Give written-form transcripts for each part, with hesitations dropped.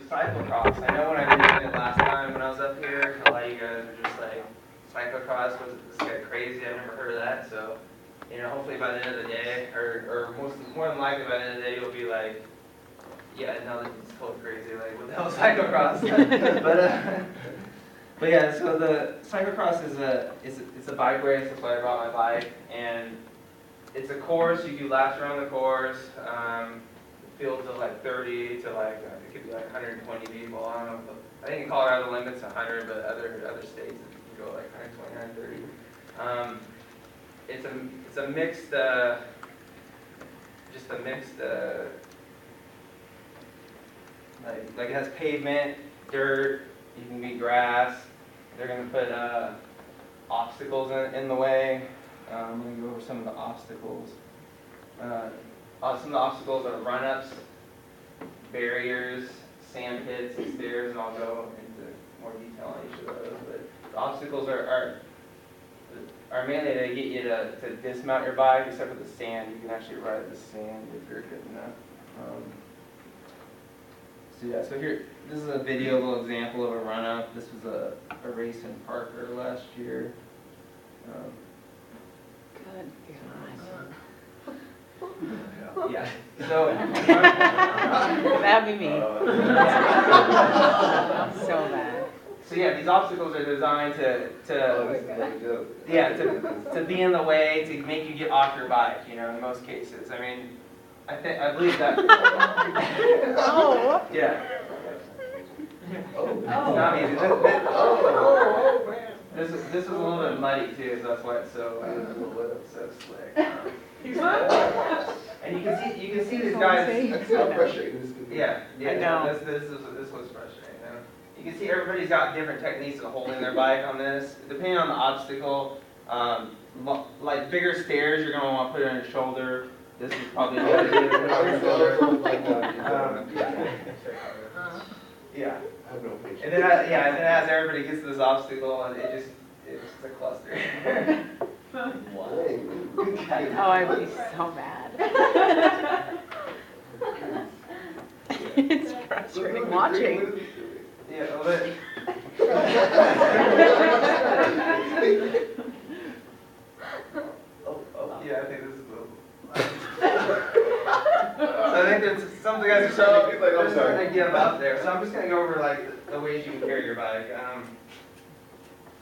cyclocross. I know when I mentioned it last time when I was up here, a lot of you guys were just like, cyclocross, was this guy crazy? I've never heard of that. So, hopefully by the end of the day, or more than likely by the end of the day, you'll be like, yeah, no, this is totally crazy. Like, what the hell is cyclocross? But yeah, so the cyclocross it's a bike race. That's why I brought my bike, and it's a course. You do laps around the course. Fields of like 30 to like it could be like 120 people. I don't know. I think in Colorado the limit's 100, but other states it can go like 120, 130. It's a mixed just a mixed like it has pavement, dirt. You can be grass. They're going to put obstacles in the way. I'm going to go over some of the obstacles. Some of the obstacles are run-ups, barriers, sand pits, and stairs, and I'll go into more detail on each of those. But the obstacles are mainly to get you to dismount your bike, except for the sand. You can actually ride the sand if you're good enough. So here, this is a video, a little example of a run-up. This was a race in Parker last year. Good God. Yeah. So that'd be me. So bad. So yeah, these obstacles are designed to be in the way, to make you get off your bike. In most cases. I mean, I believe that. Oh. Yeah. Oh. Not easy. This is a little bit muddy too, so that's why it's so slick. And you can see these guys. That's not frustrating. Yeah. I know. This was frustrating. You can see everybody's got different techniques of holding their bike on this, depending on the obstacle. Like bigger stairs, you're gonna want to put it on your shoulder. This is probably what it is. Yeah. I have no patience. And then as everybody gets to this obstacle, and it's just a cluster. Oh, I'd be so mad. It's frustrating watching. Yeah, a little bit. Yeah, I think this is so I think there's some of the guys are starting to get out there. So I'm just going to go over like the ways you can carry your bike.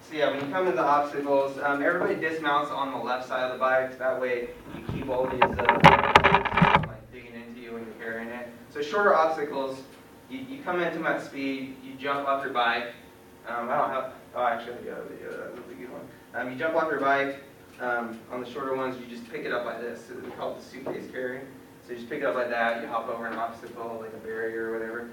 So yeah, when you come into obstacles, everybody dismounts on the left side of the bike. That way you keep all these like digging into you when you're carrying it. So shorter obstacles, you come into them at speed, you jump off your bike. I don't have, actually I got a video, that was a good one. You jump off your bike. On the shorter ones, you just pick it up like this. So we call it the suitcase carry. So you just pick it up like that. You hop over an obstacle, like a barrier or whatever.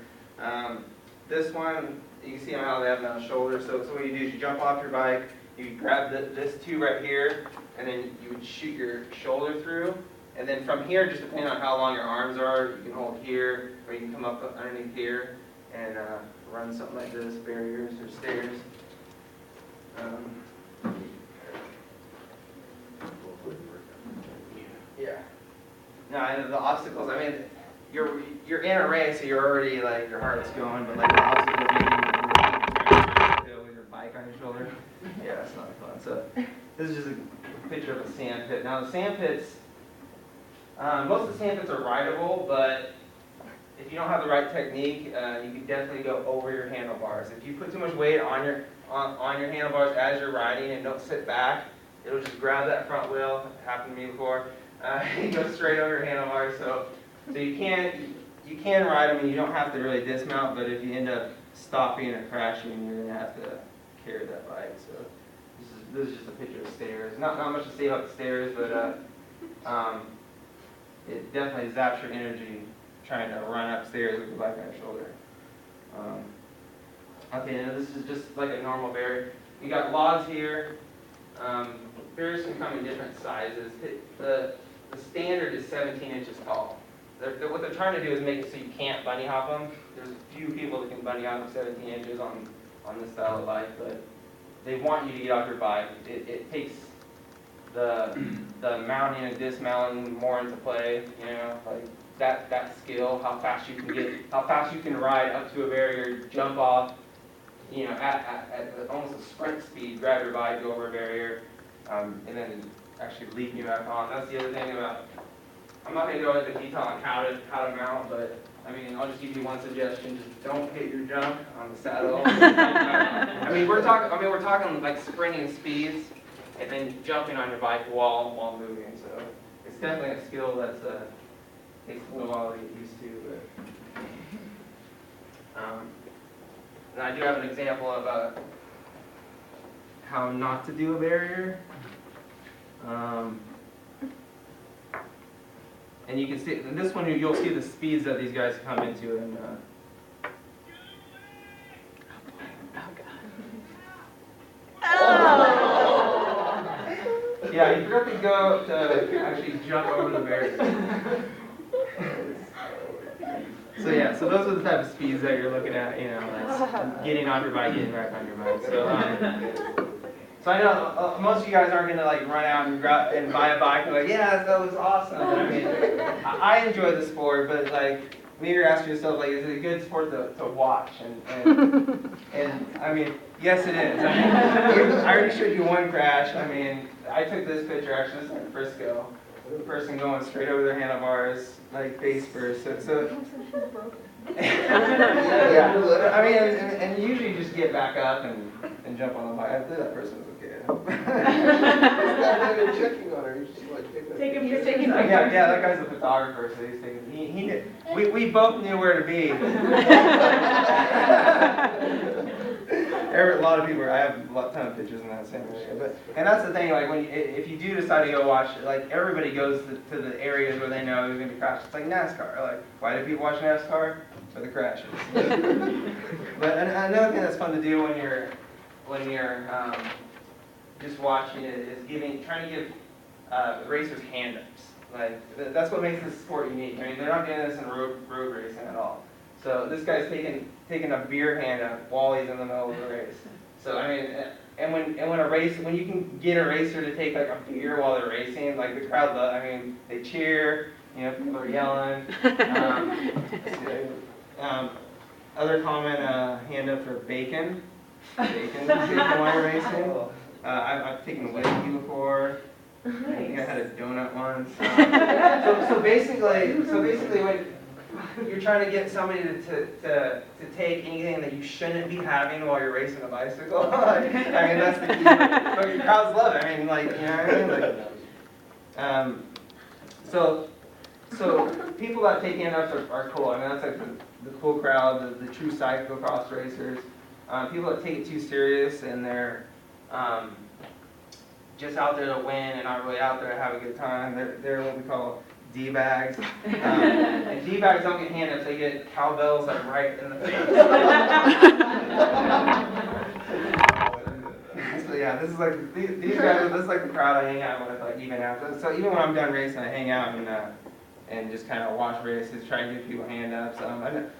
This one, you can see how they have it on the shoulder. So what you do is you jump off your bike, you grab this tube right here, and then you would shoot your shoulder through. And then from here, just depending on how long your arms are, you can hold here, or you can come up underneath here and run something like this, barriers or stairs. Yeah. No, and the obstacles, I mean, you're in a race, so you're already like, your heart's going, but like the obstacles, you can with your bike on your shoulder. Yeah, it's not fun. So this is just a picture of a sand pit. Now the sand pits, most of the sand pits are rideable, but if you don't have the right technique, you can definitely go over your handlebars. If you put too much weight on your handlebars as you're riding and don't sit back, it'll just grab that front wheel. It happened to me before. You go straight over your handlebars. So you can ride them, and you don't have to really dismount. But if you end up stopping or crashing, you're gonna have to carry that bike. So this is just a picture of stairs. Not much to say about the stairs, but it definitely zaps your energy trying to run upstairs with your bike on your shoulder. Okay, now this is just like a normal barrier. You got logs here. Barriers can come in different sizes. The standard is 17 inches tall. What they're trying to do is make it so you can't bunny hop them. There's a few people that can bunny hop 17 inches on this style of bike, but they want you to get off your bike. It takes the mounting and dismounting more into play, like that skill, how fast you can ride up to a barrier, jump off, you know, at almost a sprint speed, grab your bike, go over a barrier, and then actually leap you back on. That's the other thing about, I'm not going to go into detail on how to mount, but I mean, I'll just give you one suggestion: just don't hit your junk on the saddle. I mean, we're talking like sprinting speeds, and then jumping on your bike while moving. So it's definitely a skill that takes a little while to get used to. But, and I do have an example of how not to do a barrier. And you can see, in this one you'll see the speeds that these guys come into. And yeah, you have to go to actually jump over the barrier. So yeah, so those are the type of speeds that you're looking at, you know, like getting off your bike, getting back on your bike. So I know most of you guys aren't gonna like run out and buy a bike and like, yeah, that was awesome. I mean, I enjoy the sport, but like maybe you're asking yourself like, is it a good sport to watch? And I mean, yes, it is. I mean, I already showed you one crash. I mean, I took this picture actually. This is in Frisco. The person going straight over their handlebars, like face first. So yeah, I mean, and usually you just get back up and jump on the bike. I think that person was okay. Not even checking on her, he's just like taking You're taking Yeah, that guy's a photographer, so he's taking. He knew. We both knew where to be. A lot of people. I have a ton of pictures in that same area. And that's the thing. Like if you do decide to go watch, like everybody goes to the areas where they know there's gonna be crashes. It's like NASCAR. Like why do people watch NASCAR? For the crashes. But another thing that's fun to do when you're just watching it is trying to give racers hand-ups. Like that's what makes this sport unique. I mean, they're not doing this in road racing at all. So this guy's taking a beer hand-up while he's in the middle of the race. So I mean, and when you can get a racer to take like a beer while they're racing, like the crowd I mean, they cheer. You know, people are yelling. Other common hand-up for bacon. Bacon while you're racing. I've taken a whiskey before. I think I had a donut once. So basically, when you're trying to get somebody to take anything that you shouldn't be having while you're racing a bicycle, I mean that's the key. But your crowds love it. I mean, like, you know what I mean? So people that take hand-ups are cool. I mean, that's like the cool crowd, the true cyclocross racers. People that take it too serious and they're just out there to win and not really out there to have a good time. They're what we call D-bags. And D-bags don't get hand-ups, they get cowbells like right in the face. So yeah, this is like these guys. This is like the crowd I hang out with, like even after. So even when I'm done racing, I hang out and just kind of watch races, try and give people hand-ups.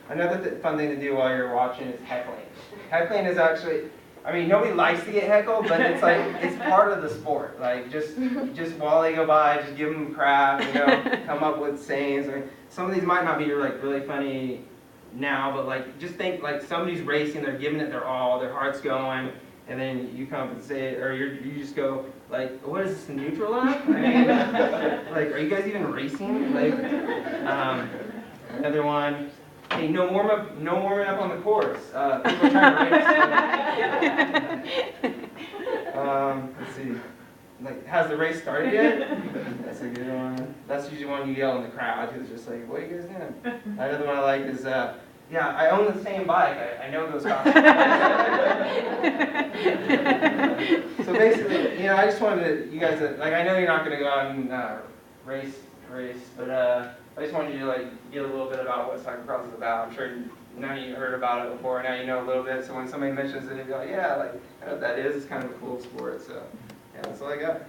Another fun thing to do while you're watching is heckling. Heckling is actually, I mean, nobody likes to get heckled, but it's like, it's part of the sport. Like, just while they go by, just give them crap, you know, come up with sayings. I mean, some of these might not be like really funny now, but like, just think like somebody's racing, they're giving it their all, their heart's going, and then you come and say, or you just go, like, what is this, a neutral lap? I mean, like, are you guys even racing? Like, another one, hey, no warming up on the course. People are trying to race. Let's see, like, has the race started yet? That's a good one. That's usually one you yell in the crowd, because it's just like, what are you guys doing? Another one I like is, yeah, I own the same bike. I know those costumes. So basically, you know, I just wanted you guys to, like, I know you're not going to go out and race, but I just wanted you to, like, get a little bit about what cyclocross is about. I'm sure none of you heard about it before. Now you know a little bit. So when somebody mentions it, you'll be like, yeah, like, I know what that is. It's kind of a cool sport. So, yeah, that's all I got.